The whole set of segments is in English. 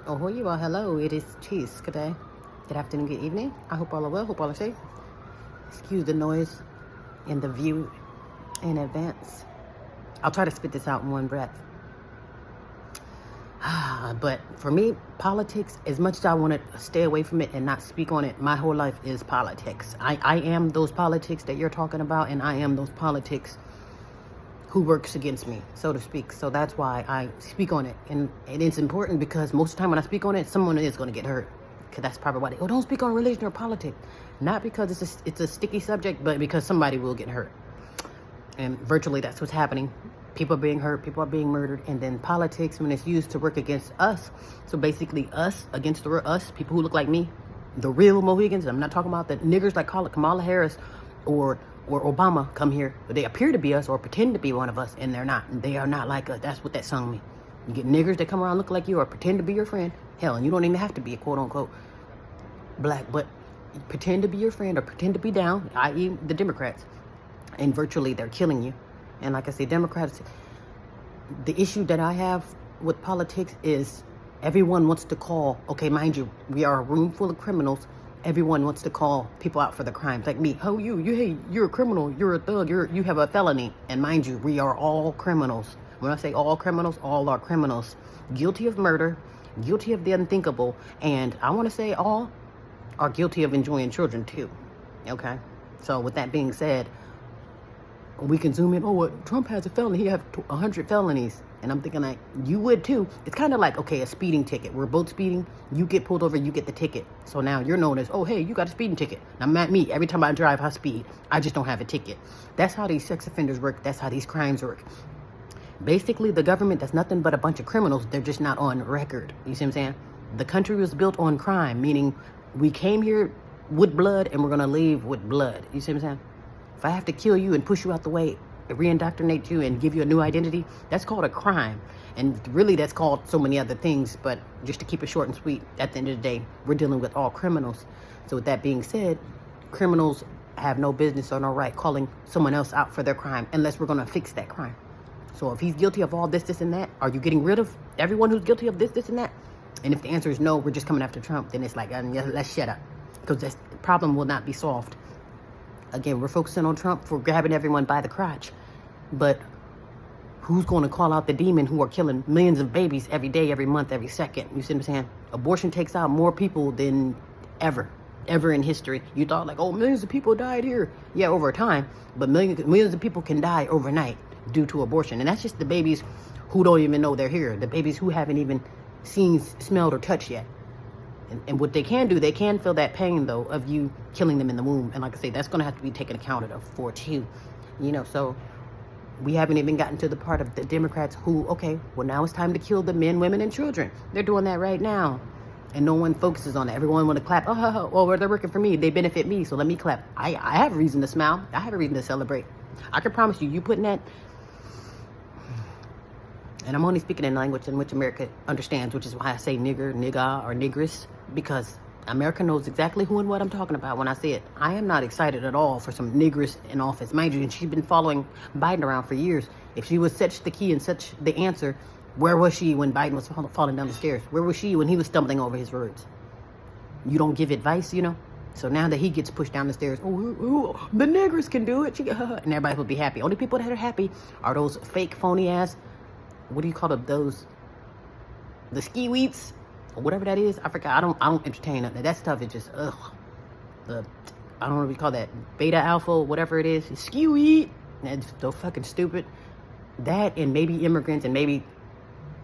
Oh, who you are? Hello, it is Cheese. Good day, good afternoon, good evening. I hope all are well. Hope all are safe. Excuse the noise and the view in advance. I'll try to spit this out in one breath. But for me, politics, as much as I want to stay away from it and not speak on it, my whole life is politics. I am those politics that you're talking about, and I am those politics who works against me, so to speak. So that's why I speak on it. And it's important because most of the time when I speak on it, someone is going to get hurt. Because that's probably why don't speak on religion or politics. Not because it's a sticky subject, but because somebody will get hurt. And virtually that's what's happening. People are being hurt, people are being murdered. And then politics, when it's used to work against us, so basically us against us, people who look like me, the real Mohegans. I'm not talking about the niggers like Kamala Harris or Obama come here, but they appear to be us or pretend to be one of us, and they're not. They are not like us. That's what that song means. You get niggers that come around look like you or pretend to be your friend. Hell, and you don't even have to be a quote-unquote black, but pretend to be your friend or pretend to be down, i.e. the Democrats. And virtually they're killing you. And like I say, Democrats, the issue that I have with politics is everyone wants to call, okay, mind you, we are a room full of criminals. Everyone wants to call people out for the crimes. Like me, oh, hey, you're a criminal, you're a thug, you have a felony. And mind you, we are all criminals. When I say all criminals, all are criminals. Guilty of murder, guilty of the unthinkable, and I want to say all are guilty of enjoying children too. Okay? So with that being said, we can zoom in, oh, what, Trump has a felony, he has 100 felonies. And I'm thinking like, you would too. It's kind of like, okay, a speeding ticket. We're both speeding. You get pulled over, you get the ticket. So now you're known as, oh, hey, you got a speeding ticket. Now, not me. Every time I drive, I speed. I just don't have a ticket. That's how these sex offenders work. That's how these crimes work. Basically, the government, that's nothing but a bunch of criminals. They're just not on record. You see what I'm saying? The country was built on crime, meaning we came here with blood and we're going to leave with blood. You see what I'm saying? If I have to kill you and push you out the way, reindoctrinate you and give you a new identity, that's called a crime. And really that's called so many other things, but just to keep it short and sweet, at the end of the day, we're dealing with all criminals. So with that being said, criminals have no business or no right calling someone else out for their crime unless we're going to fix that crime. So if he's guilty of all this, this, and that, are you getting rid of everyone who's guilty of this, this, and that? And if the answer is no, we're just coming after Trump, then it's like, let's shut up. Because the problem will not be solved. Again, we're focusing on Trump for grabbing everyone by the crotch. But who's going to call out the demon who are killing millions of babies every day, every month, every second? You see what I'm saying? Abortion takes out more people than ever in history. You thought like, oh, millions of people died here. Yeah, over time. But millions of people can die overnight due to abortion. And that's just the babies who don't even know they're here. The babies who haven't even seen, smelled, or touched yet. And what they can do, they can feel that pain, though, of you killing them in the womb. And like I say, that's going to have to be taken account of for, too. You know, so we haven't even gotten to the part of the Democrats who, okay, well, now it's time to kill the men, women, and children. They're doing that right now. And no one focuses on it. Everyone want to clap. Oh, well, they're working for me. They benefit me, so let me clap. I have a reason to smile. I have a reason to celebrate. I can promise you, you putting that... And I'm only speaking in language in which America understands, which is why I say nigger, nigga, or nigress, because America knows exactly who and what I'm talking about when I say it. I am not excited at all for some nigress in office. Mind you, and she's been following Biden around for years. If she was such the key and such the answer, where was she when Biden was falling down the stairs? Where was she when he was stumbling over his words? You don't give advice, you know? So now that he gets pushed down the stairs, oh, the niggers can do it. And everybody will be happy. Only people that are happy are those fake, phony ass, what do you call them? Those, the ski weeds, or whatever that is. I forgot. I don't entertain that. That stuff is just, ugh. I don't know what you call that. Beta, alpha, whatever it is. Ski weed. That's so fucking stupid. That and maybe immigrants and maybe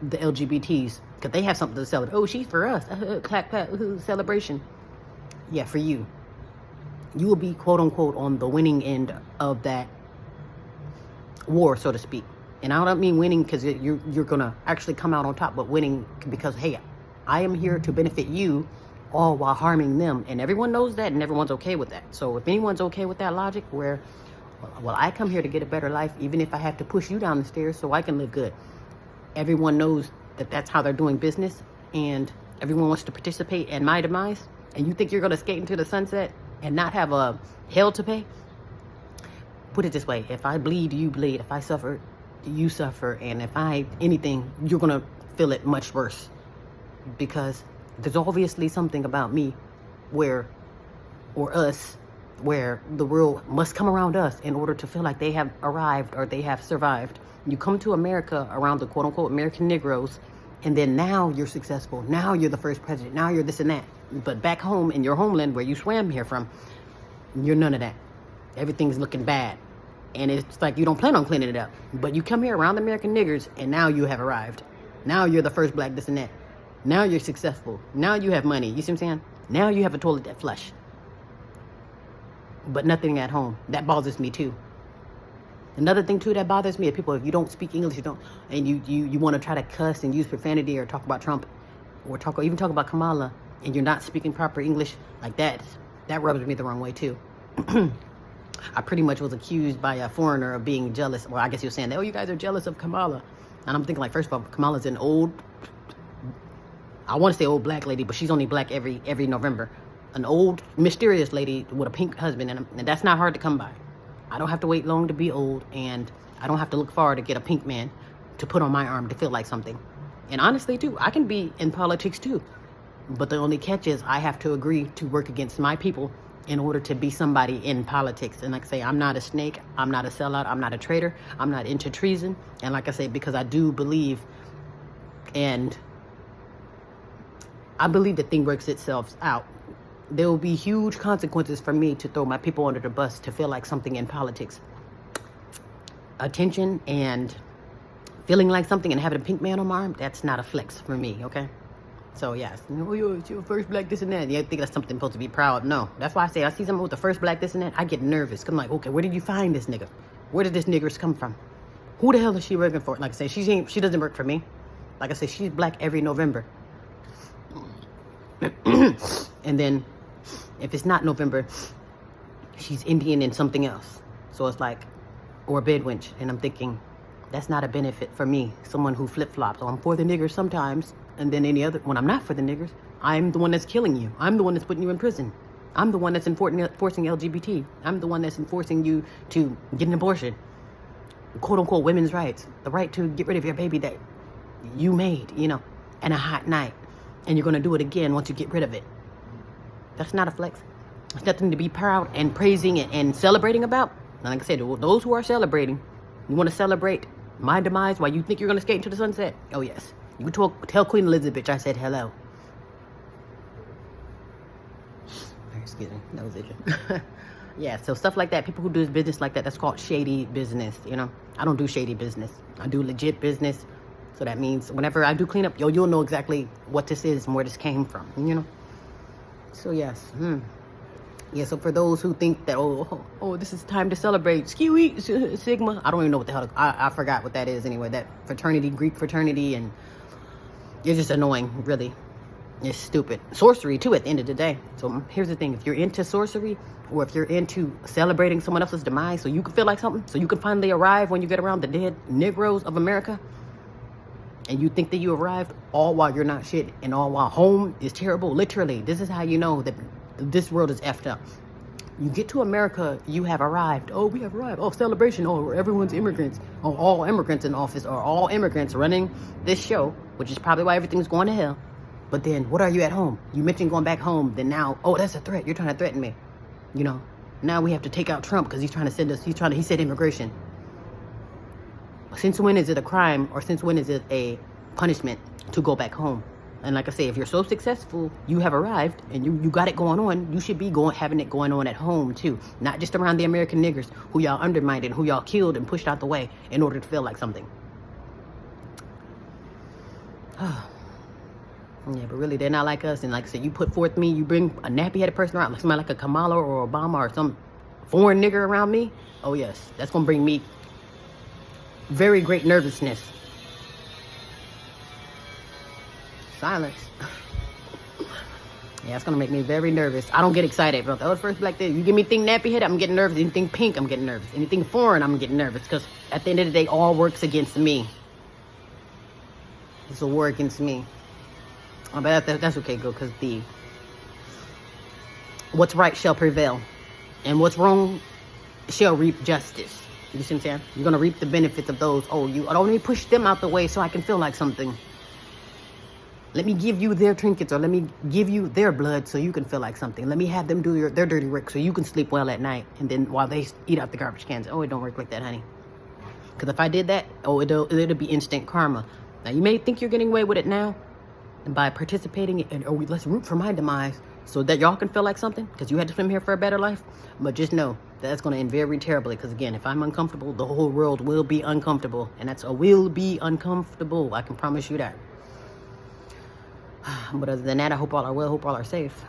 the LGBTs. Because they have something to celebrate. Oh, she's for us. Clap, clap, celebration. Yeah, for you. You will be, quote unquote, on the winning end of that war, so to speak. And I don't mean winning because you're going to actually come out on top, but winning because, hey, I am here to benefit you all while harming them. And everyone knows that and everyone's okay with that. So if anyone's okay with that logic where, well, I come here to get a better life, even if I have to push you down the stairs so I can live good. Everyone knows that that's how they're doing business and everyone wants to participate in my demise. And you think you're going to skate into the sunset and not have a hell to pay? Put it this way. If I bleed, you bleed. If I suffer, you suffer. And if anything, you're going to feel it much worse. because there's obviously something about me where, or us, where the world must come around us in order to feel like they have arrived or they have survived. You come to America around the quote unquote American Negroes, and then now you're successful. Now you're the first president. Now you're this and that. But back home in your homeland where you swam here from, you're none of that. Everything's looking bad. And it's like you don't plan on cleaning it up. But you come here around the American niggers, and now you have arrived. Now you're the first black this and that. Now you're successful. Now you have money. You see what I'm saying? Now you have a toilet that flush. But nothing at home. That bothers me too. Another thing too that bothers me is people, if you don't speak English, and you want to try to cuss and use profanity or talk about Trump or even talk about Kamala, and you're not speaking proper English, like that rubs me the wrong way too. I pretty much was accused by a foreigner of being jealous. Well, I guess he was saying that, oh, you guys are jealous of Kamala. And I'm thinking, like, first of all, Kamala's an old, I want to say old black lady, but she's only black every November. An old, mysterious lady with a pink husband, and that's not hard to come by. I don't have to wait long to be old, and I don't have to look far to get a pink man to put on my arm to feel like something. And honestly, too, I can be in politics, too. But the only catch is I have to agree to work against my people in order to be somebody in politics. And like I say, I'm not a snake, I'm not a sellout, I'm not a traitor, I'm not into treason. And like I say, because I do believe, and I believe the thing works itself out. There will be huge consequences for me to throw my people under the bus to feel like something in politics. Attention and feeling like something and having a pink man on my arm, that's not a flex for me, okay? So yes, you're first black this and that. You think that's something supposed to be proud? No. That's why I say I see someone with the first black this and that, I get nervous. Cause I'm like, okay, where did you find this nigga? Where did this niggers come from? Who the hell is she working for? Like I say, she doesn't work for me. Like I say, she's black every November. And then if it's not November, she's Indian and something else. So it's like, or a bedwench. And I'm thinking, that's not a benefit for me. Someone who flip-flops. So I'm for the niggers sometimes. And then when I'm not for the niggers, I'm the one that's killing you. I'm the one that's putting you in prison. I'm the one that's enforcing LGBT. I'm the one that's enforcing you to get an abortion. Quote unquote women's rights. The right to get rid of your baby that you made, in a hot night. And you're going to do it again once you get rid of it. That's not a flex. It's nothing to be proud and praising and celebrating about. And like I said, those who are celebrating, you want to celebrate my demise while you think you're going to skate into the sunset? Oh, yes. You tell Queen Elizabeth I said hello. Excuse me. That was it. Yeah, so stuff like that. People who do business like that, that's called shady business, I don't do shady business. I do legit business. So that means whenever I do cleanup, you'll know exactly what this is and where this came from, So yes. Yeah, so for those who think that, oh, this is time to celebrate Skewy Sigma. I don't even know what the hell, I forgot what that is anyway. That fraternity, Greek fraternity, and it's just annoying, really. It's stupid. Sorcery, too, at the end of the day. So here's the thing. If you're into sorcery, or if you're into celebrating someone else's demise so you can feel like something, so you can finally arrive when you get around the dead Negroes of America, and you think that you arrived, all while you're not shit, and all while home is terrible, literally, this is how you know that this world is effed up. You get to America, you have arrived. Oh, we have arrived. Oh, celebration. Oh, everyone's immigrants. Oh, all immigrants in office, or all immigrants running this show, which is probably why everything's going to hell. But then, what are you at home? You mentioned going back home. Then now, oh, that's a threat. You're trying to threaten me. Now we have to take out Trump because he's trying to send us. He said immigration. Since when is it a crime, or since when is it a punishment to go back home? And like I say, if you're so successful, you have arrived and you got it going on, you should be having it going on at home too. Not just around the American niggers who y'all undermined and who y'all killed and pushed out the way in order to feel like something. Yeah, but really, they're not like us. And like I said, you put forth me, you bring a nappy-headed person around, like somebody like a Kamala or Obama or some foreign nigger around me. Oh yes, that's going to bring me very great nervousness. Silence. Yeah, it's gonna make me very nervous. I don't get excited, bro. The first black day, you give me anything nappy head, I'm getting nervous. Anything pink, I'm getting nervous. Anything foreign, I'm getting nervous. Because at the end of the day, all works against me. It's a war against me. But that's okay, go, because what's right shall prevail, and what's wrong shall reap justice. You see what I'm saying? You're gonna reap the benefits of those. Oh, you don't even push them out the way so I can feel like something. Let me give you their trinkets, or let me give you their blood so you can feel like something. Let me have them do their dirty work so you can sleep well at night. And then while they eat out the garbage cans. Oh, it don't work like that, honey. Because if I did that, oh, it'll be instant karma. Now, you may think you're getting away with it now, and by participating in, oh, let's root for my demise so that y'all can feel like something, because you had to swim here for a better life. But just know that's going to end very terribly, because again, if I'm uncomfortable, the whole world will be uncomfortable. And that's a will be uncomfortable. I can promise you that. But other than that, I hope all are well, hope all are safe.